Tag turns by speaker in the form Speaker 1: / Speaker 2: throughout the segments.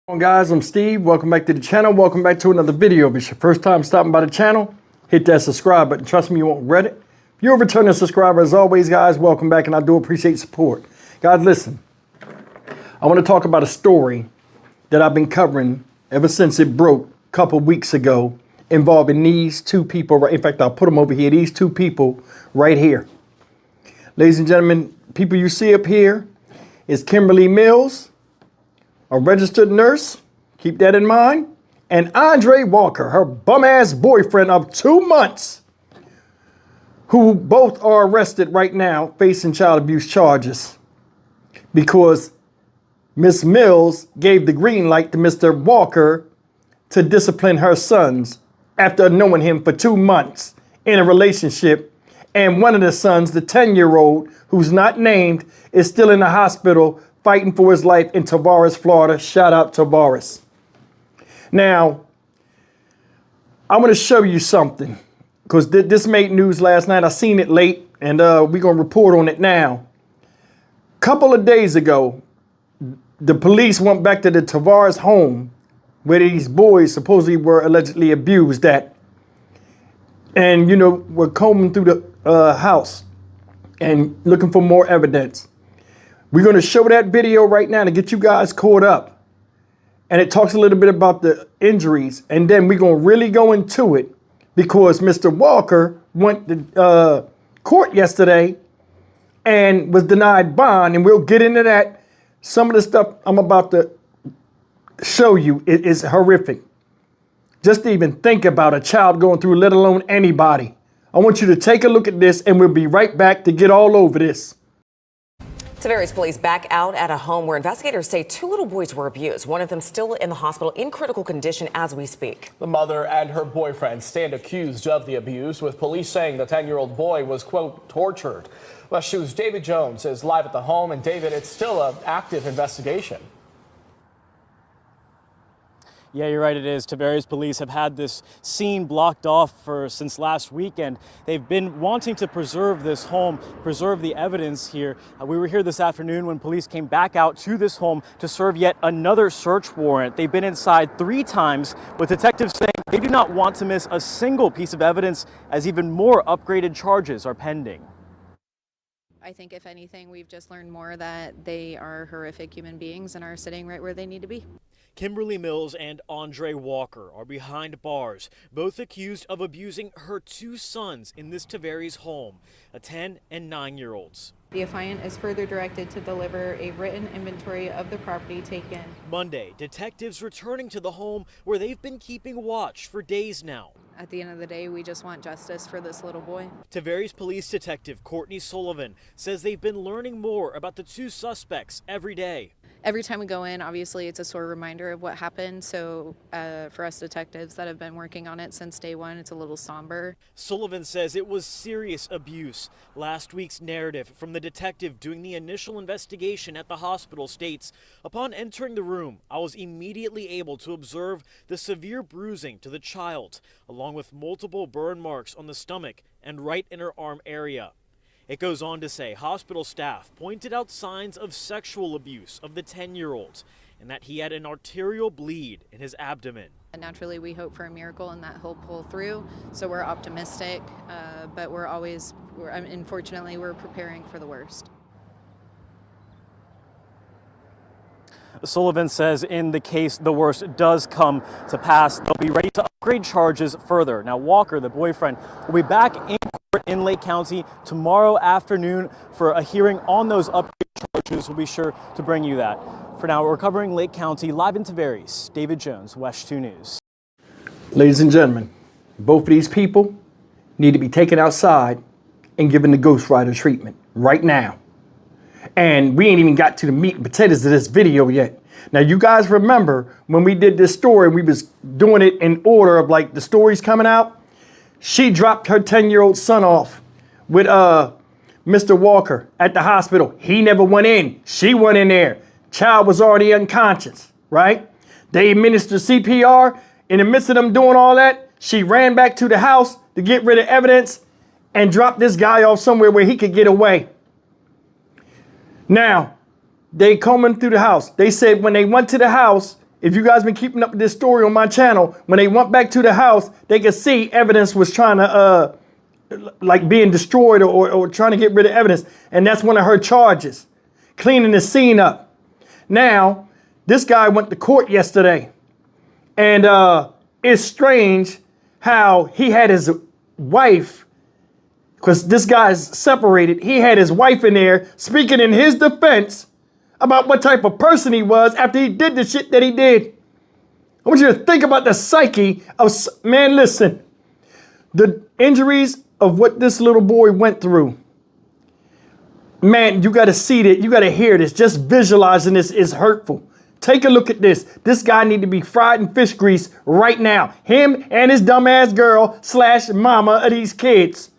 Speaker 1: Hello guys, I'm Steve. Welcome back to the channel. Welcome back to another video. If it's your first time stopping by the channel, hit that subscribe button. Trust me, you won't regret it. If you're a returning subscriber, as always, guys, welcome back, and I do appreciate support. Guys, listen, I want to talk about a story that I've been covering ever since it broke a couple weeks ago involving these two people. In fact, I'll put them over here. These two people right here. Ladies and gentlemen, people you see up here is Kimberly Mills, a registered nurse, keep that in mind, and Andre Walker, her bum-ass boyfriend of 2 months, who both are arrested right now facing child abuse charges because Miss Mills gave the green light to Mr. Walker to discipline her sons after knowing him for 2 months in a relationship. And one of the sons, the 10-year-old, who's not named, is still in the hospital fighting for his life in Tavares, Florida. Shout out Tavares. Now, I'm going to show you something because this made news last night. I seen it late, and we're going to report on it now. A couple of days ago, the police went back to the Tavares home where these boys supposedly were allegedly abused at. And, you know, were combing through the house and looking for more evidence. We're going to show that video right now to get you guys caught up. And it talks a little bit about the injuries. And then we're going to really go into it because Mr. Walker went to court yesterday and was denied bond. And we'll get into that. Some of the stuff I'm about to show you is horrific. Just to even think about a child going through, let alone anybody. I want you to take a look at this and we'll be right back to get all over this.
Speaker 2: Tavares police back out at a home where investigators say 2 little boys were abused. One of them still in the hospital in critical condition as we speak.
Speaker 3: The mother and her boyfriend stand accused of the abuse, with police saying the 10-year-old boy was, quote, tortured. West 2's David Jones is live at the home. And David, it's still an active investigation.
Speaker 4: Yeah, you're right, it is. Tavares police have had this scene blocked off since last weekend. They've been wanting to preserve this home, preserve the evidence here. We were here this afternoon when police came back out to this home to serve yet another search warrant. They've been inside 3 times, with detectives saying they do not want to miss a single piece of evidence as even more upgraded charges are pending.
Speaker 5: I think if anything, we've just learned more that they are horrific human beings and are sitting right where they need to be.
Speaker 4: Kimberly Mills and Andre Walker are behind bars, both accused of abusing her 2 sons in this Tavares home, a 10 and 9-year-olds.
Speaker 5: The affiant is further directed to deliver a written inventory of the property taken.
Speaker 4: Monday, detectives returning to the home where they've been keeping watch for days now.
Speaker 5: At the end of the day, we just want justice for this little boy.
Speaker 4: Tavares Police Detective Courtney Sullivan says they've been learning more about the 2 suspects every day.
Speaker 5: Every time we go in, obviously, it's a sore reminder of what happened. So for us detectives that have been working on it since day one, it's a little somber.
Speaker 4: Sullivan says it was serious abuse. Last week's narrative from the detective doing the initial investigation at the hospital states, upon entering the room, I was immediately able to observe the severe bruising to the child, along with multiple burn marks on the stomach and right inner arm area. It goes on to say hospital staff pointed out signs of sexual abuse of the 10-year-old and that he had an arterial bleed in his abdomen.
Speaker 5: And naturally, we hope for a miracle and that he'll pull through. So we're optimistic, but unfortunately, we're preparing for the worst.
Speaker 4: Sullivan says in the case the worst does come to pass, they'll be ready to upgrade charges further. Now, Walker, the boyfriend, will be back in court in Lake County tomorrow afternoon for a hearing on those upgrade charges. We'll be sure to bring you that. For now, we're covering Lake County live in Tavares. David Jones, West 2 News.
Speaker 1: Ladies and gentlemen, both of these people need to be taken outside and given the Ghost Rider treatment right now. And we ain't even got to the meat and potatoes of this video yet. Now, you guys remember when we did this story, we was doing it in order of like the stories coming out. She dropped her 10-year-old son off with Mr. Walker at the hospital. He never went in. She went in there. Child was already unconscious, right? They administered CPR. In the midst of them doing all that, she ran back to the house to get rid of evidence and dropped this guy off somewhere where he could get away. Now, they combing through the house. They said when they went to the house, if you guys been keeping up with this story on my channel, when they went back to the house, they could see evidence was trying to, like being destroyed or trying to get rid of evidence. And that's one of her charges, cleaning the scene up. Now, this guy went to court yesterday, and it's strange how he had his wife, because this guy's separated, he had his wife in there speaking in his defense about what type of person he was after he did the shit that he did. I want you to think about the psyche of, man, listen, the injuries of what this little boy went through. Man, you got to see that. You got to hear this. Just visualizing this is hurtful. Take a look at this. This guy need to be fried in fish grease right now. Him and his dumbass girl / mama of these kids.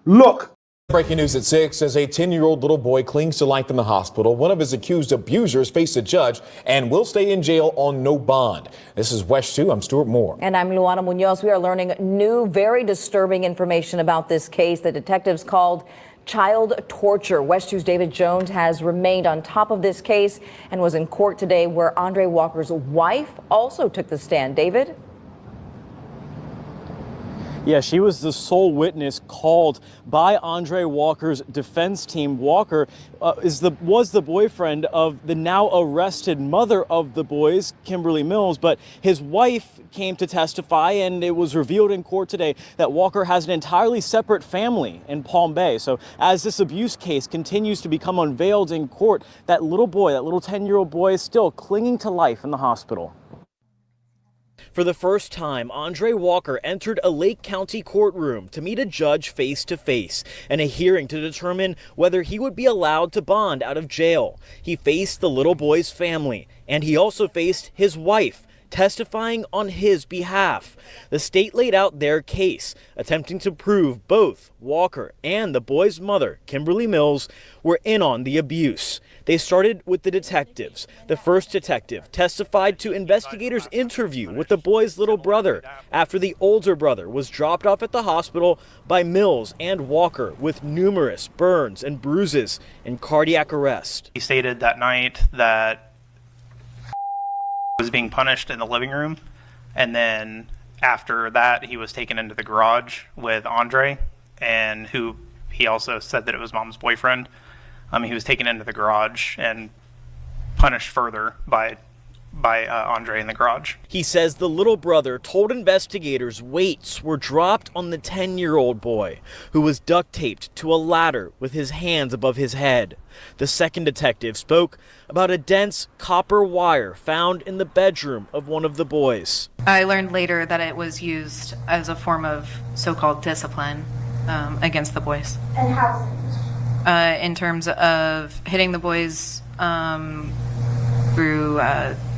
Speaker 1: Look.
Speaker 6: Breaking news at 6 as a 10-year-old little boy clings to life in the hospital. One of his accused abusers faced a judge and will stay in jail on no bond. This is West 2. I'm Stuart Moore.
Speaker 7: And I'm Luana Munoz. We are learning new, very disturbing information about this case that detectives called child torture. West 2's David Jones has remained on top of this case and was in court today, where Andre Walker's wife also took the stand. David?
Speaker 4: Yeah, she was the sole witness called by Andre Walker's defense team. Walker was the boyfriend of the now arrested mother of the boys, Kimberly Mills, but his wife came to testify, and it was revealed in court today that Walker has an entirely separate family in Palm Bay. So as this abuse case continues to become unveiled in court, that little boy, that little 10-year-old boy, is still clinging to life in the hospital. For the first time, Andre Walker entered a Lake County courtroom to meet a judge face to face in a hearing to determine whether he would be allowed to bond out of jail. He faced the little boy's family, and he also faced his wife, testifying on his behalf. The state laid out their case, attempting to prove both Walker and the boy's mother, Kimberly Mills, were in on the abuse. They started with the detectives. The first detective testified to investigators' interview with the boy's little brother after the older brother was dropped off at the hospital by Mills and Walker with numerous burns and bruises and cardiac arrest.
Speaker 8: He stated that night that was being punished in the living room, and then after that he was taken into the garage with Andre, and who he also said that it was mom's boyfriend. He was taken into the garage and punished further by Andre in the garage.
Speaker 4: He says the little brother told investigators weights were dropped on the 10-year-old boy, who was duct taped to a ladder with his hands above his head. The second detective spoke about a dense copper wire found in the bedroom of one of the boys.
Speaker 5: I learned later that it was used as a form of so-called discipline against the boys.
Speaker 9: And how was it used?
Speaker 5: In terms of hitting the boys through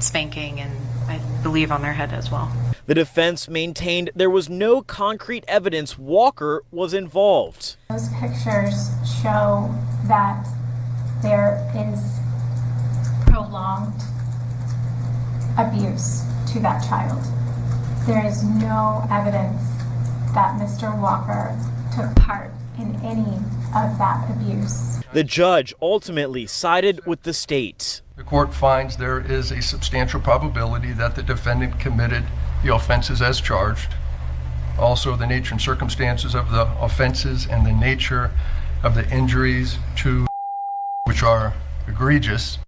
Speaker 5: spanking and I believe on their head as well.
Speaker 4: The defense maintained there was no concrete evidence Walker was involved.
Speaker 9: Those pictures show that there is prolonged abuse to that child. There is no evidence that Mr. Walker took part in any of that abuse.
Speaker 4: The judge ultimately sided with the state.
Speaker 10: The court finds there is a substantial probability that the defendant committed the offenses as charged. Also, the nature and circumstances of the offenses and the nature of the injuries to which are egregious.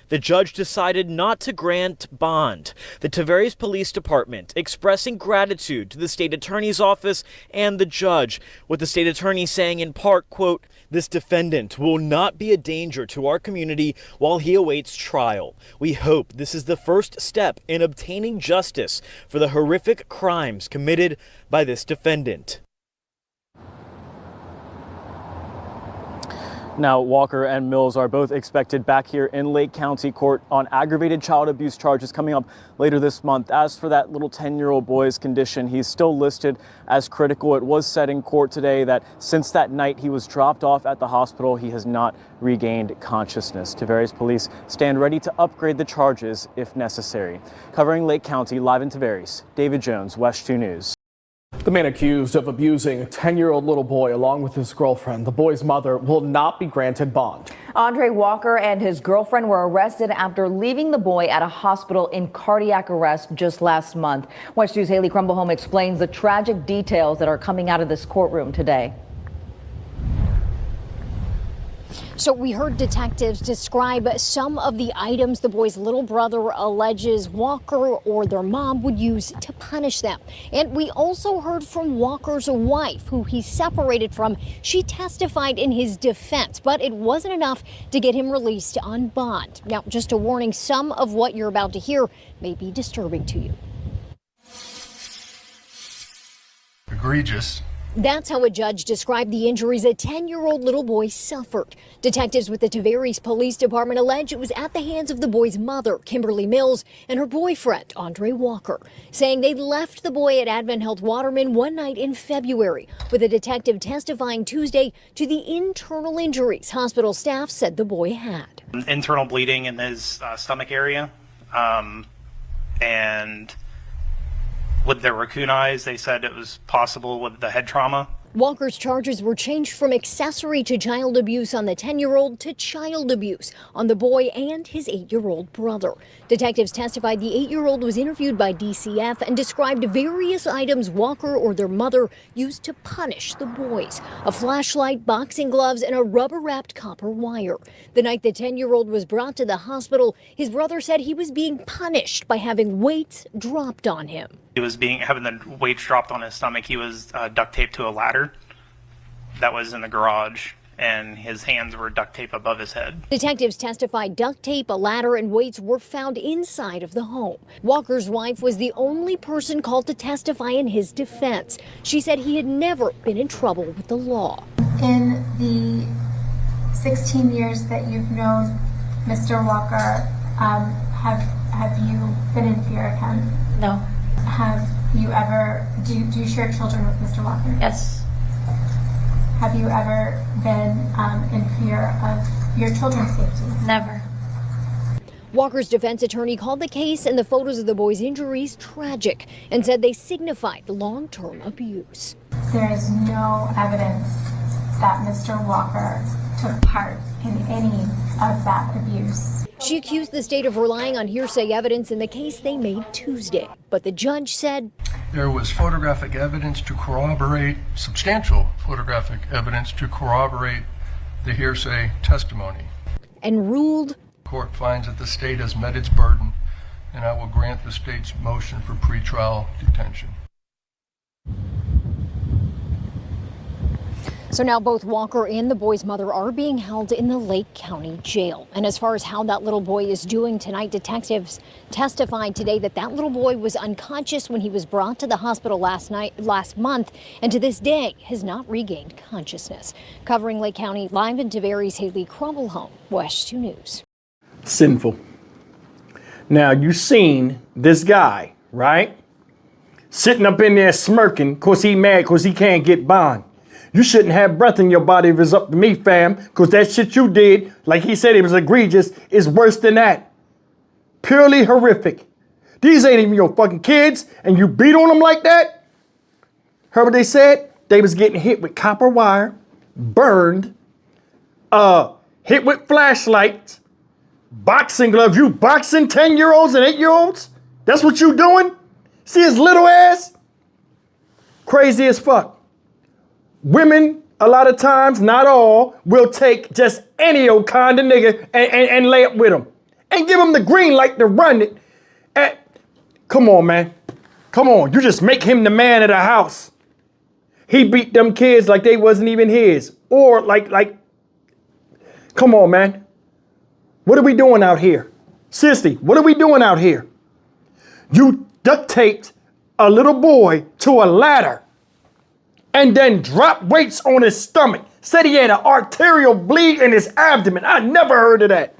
Speaker 4: The judge decided not to grant bond. The Tavares Police Department expressing gratitude to the state attorney's office and the judge, with the state attorney saying in part, quote, "This defendant will not be a danger to our community while he awaits trial. We hope this is the first step in obtaining justice for the horrific crimes committed by this defendant." Now, Walker and Mills are both expected back here in Lake County Court on aggravated child abuse charges coming up later this month. As for that little 10-year-old boy's condition, he's still listed as critical. It was said in court today that since that night he was dropped off at the hospital, he has not regained consciousness. Tavares police stand ready to upgrade the charges if necessary. Covering Lake County, live in Tavares, David Jones, West 2 News.
Speaker 3: The man accused of abusing a 10-year-old little boy along with his girlfriend, the boy's mother, will not be granted bond.
Speaker 7: Andre Walker and his girlfriend were arrested after leaving the boy at a hospital in cardiac arrest just last month. West News' Haley Crumblehome explains the tragic details that are coming out of this courtroom today.
Speaker 11: So we heard detectives describe some of the items the boy's little brother alleges Walker or their mom would use to punish them. And we also heard from Walker's wife, who he separated from. She testified in his defense, but it wasn't enough to get him released on bond. Now, just a warning, some of what you're about to hear may be disturbing to you.
Speaker 10: Egregious.
Speaker 11: That's how a judge described the injuries a 10-year-old little boy suffered. Detectives with the Tavares Police Department allege it was at the hands of the boy's mother, Kimberly Mills, and her boyfriend, Andre Walker, saying they left the boy at Advent Health Waterman one night in February, with a detective testifying Tuesday to the internal injuries hospital staff said the boy had.
Speaker 8: Internal bleeding in his stomach area, and with their raccoon eyes, they said it was possible with the head trauma.
Speaker 11: Walker's charges were changed from accessory to child abuse on the 10-year-old to child abuse on the boy and his 8-year-old brother. Detectives testified the 8-year-old was interviewed by DCF and described various items Walker or their mother used to punish the boys: a flashlight, boxing gloves, and a rubber-wrapped copper wire. The night the 10-year-old was brought to the hospital, his brother said he was being punished by having weights dropped on him.
Speaker 8: He was having the weights dropped on his stomach. He was duct taped to a ladder that was in the garage, and his hands were duct taped above his head.
Speaker 11: Detectives testified duct tape, a ladder, and weights were found inside of the home. Walker's wife was the only person called to testify in his defense. She said he had never been in trouble with the law.
Speaker 9: In the 16 years that you've known Mr. Walker, have you been in fear of him?
Speaker 12: No.
Speaker 9: Have you ever, do you share children with Mr. Walker?
Speaker 12: Yes.
Speaker 9: Have you ever been in fear of your children's safety?
Speaker 12: Never.
Speaker 11: Walker's defense attorney called the case and the photos of the boy's injuries tragic and said they signified long-term abuse.
Speaker 9: There is no evidence that Mr. Walker took part in any of that abuse.
Speaker 11: She accused the state of relying on hearsay evidence in the case they made Tuesday, but the judge said
Speaker 10: There was photographic evidence to corroborate, substantial photographic evidence to corroborate the hearsay testimony.
Speaker 11: And ruled
Speaker 10: The court finds that the state has met its burden, and I will grant the state's motion for pretrial detention.
Speaker 11: So now both Walker and the boy's mother are being held in the Lake County Jail. And as far as how that little boy is doing tonight, detectives testified today that that little boy was unconscious when he was brought to the hospital last month, and to this day has not regained consciousness. Covering Lake County, live in Tavares, Haley Crumblehome, West 2 News.
Speaker 1: Sinful. Now, you seen this guy, right? Sitting up in there smirking because he mad because he can't get bond. You shouldn't have breath in your body if it's up to me, fam, because that shit you did, like he said it was egregious, is worse than that. Purely horrific. These ain't even your fucking kids, and you beat on them like that? Heard what they said? They was getting hit with copper wire, burned, hit with flashlights, boxing gloves. You boxing 10-year-olds and 8-year-olds? That's what you doing? See his little ass? Crazy as fuck. Women, a lot of times, not all, will take just any old kind of nigga and lay up with him. And give him the green light to run it. Come on, man. Come on. You just make him the man of the house. He beat them kids like they wasn't even his. Or like, come on, man. What are we doing out here? Seriously, what are we doing out here? You duct taped a little boy to a ladder and then dropped weights on his stomach. Said he had an arterial bleed in his abdomen. I never heard of that.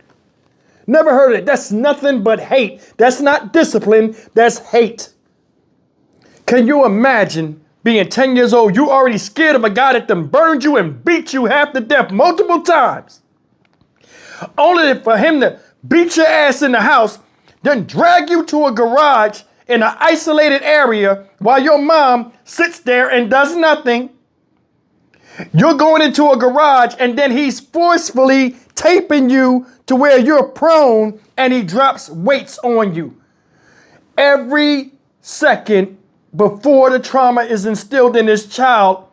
Speaker 1: Never heard of it. That's nothing but hate. That's not discipline. That's hate. Can you imagine being 10 years old? You already scared of a guy that done burned you and beat you half to death multiple times. Only for him to beat your ass in the house, then drag you to a garage in an isolated area while your mom sits there and does nothing. You're going into a garage and then he's forcefully taping you to where you're prone and he drops weights on you. Every second before the trauma is instilled in this child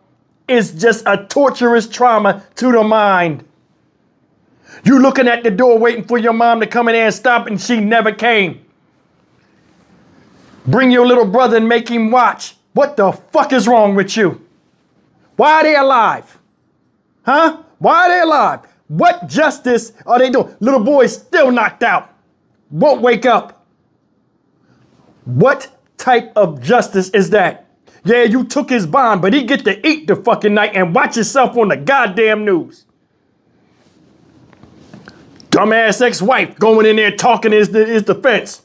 Speaker 1: is just a torturous trauma to the mind. You looking at the door waiting for your mom to come in there and stop, and she never came. Bring your little brother and make him watch. What the fuck is wrong with you? Why are they alive? Huh? Why are they alive? What justice are they doing? Little boy is still knocked out. Won't wake up. What type of justice is that? Yeah, you took his bond, but he get to eat the fucking night and watch himself on the goddamn news. Dumbass ex-wife going in there talking his defense.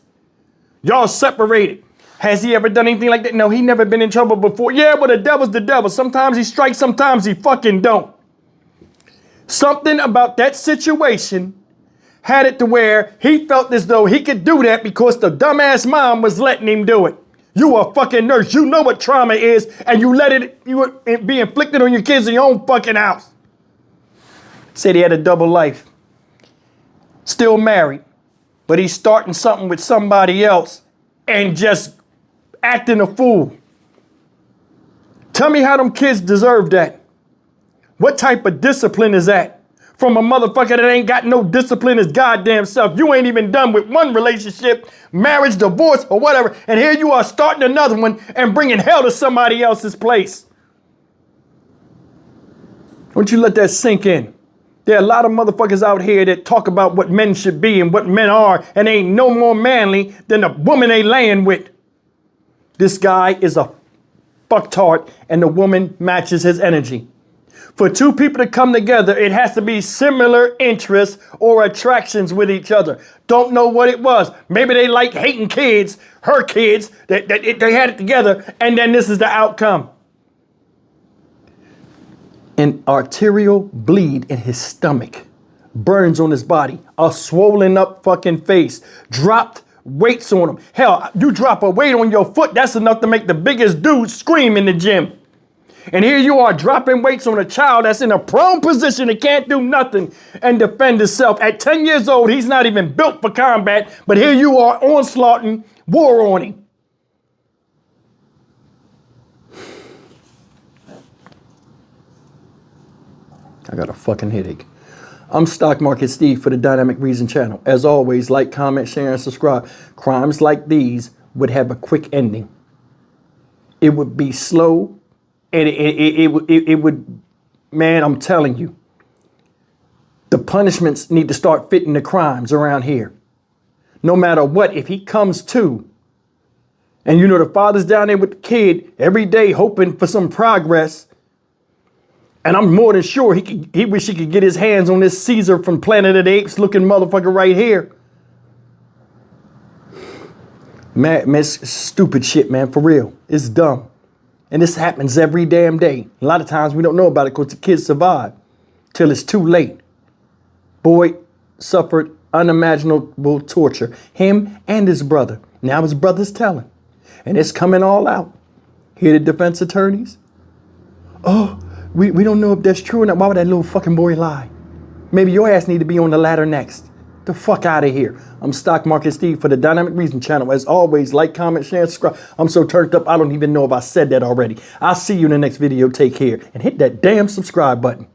Speaker 1: Y'all separated. Has he ever done anything like that? No, he never been in trouble before. Yeah, but the devil's the devil. Sometimes he strikes, sometimes he fucking don't. Something about that situation had it to where he felt as though he could do that because the dumbass mom was letting him do it. You a fucking nurse. You know what trauma is, and you let it be inflicted on your kids in your own fucking house. Said he had a double life. Still married, but he's starting something with somebody else and just acting a fool. Tell me how them kids deserve that. What type of discipline is that? From a motherfucker that ain't got no discipline his goddamn self. You ain't even done with one relationship, marriage, divorce, or whatever. And here you are starting another one and bringing hell to somebody else's place. Don't you let that sink in. There are a lot of motherfuckers out here that talk about what men should be and what men are, and they ain't no more manly than the woman they laying with. This guy is a fucktard, and the woman matches his energy. For two people to come together, it has to be similar interests or attractions with each other. Don't know what it was. Maybe they like hating kids, her kids, that they had it together, and then this is the outcome. An arterial bleed in his stomach, burns on his body, a swollen up fucking face, dropped weights on him. Hell, you drop a weight on your foot, that's enough to make the biggest dude scream in the gym. And here you are dropping weights on a child that's in a prone position that can't do nothing and defend himself. At 10 years old, he's not even built for combat, but here you are onslaughting war on him. I got a fucking headache. I'm Stock Market Steve for the Dynamic Reason channel. As always, like, comment, share, and subscribe. Crimes like these would have a quick ending. It would be slow. And it would, man, I'm telling you, the punishments need to start fitting the crimes around here. No matter what, if he comes to, and you know the father's down there with the kid every day hoping for some progress, and I'm more than sure he wish he could get his hands on this Caesar from Planet of the Apes looking motherfucker right here. Man, it's stupid shit, man, for real. It's dumb. And this happens every damn day. A lot of times we don't know about it because the kids survive till it's too late. Boy suffered unimaginable torture. Him and his brother. Now his brother's telling. And it's coming all out. Hear the defense attorneys? Oh, we don't know if that's true or not. Why would that little fucking boy lie? Maybe your ass need to be on the ladder next. The fuck out of here. I'm Stock Market Steve for the Dynamic Reason channel. As always, like, comment, share, and subscribe. I'm so turned up, I don't even know if I said that already. I'll see you in the next video. Take care and hit that damn subscribe button.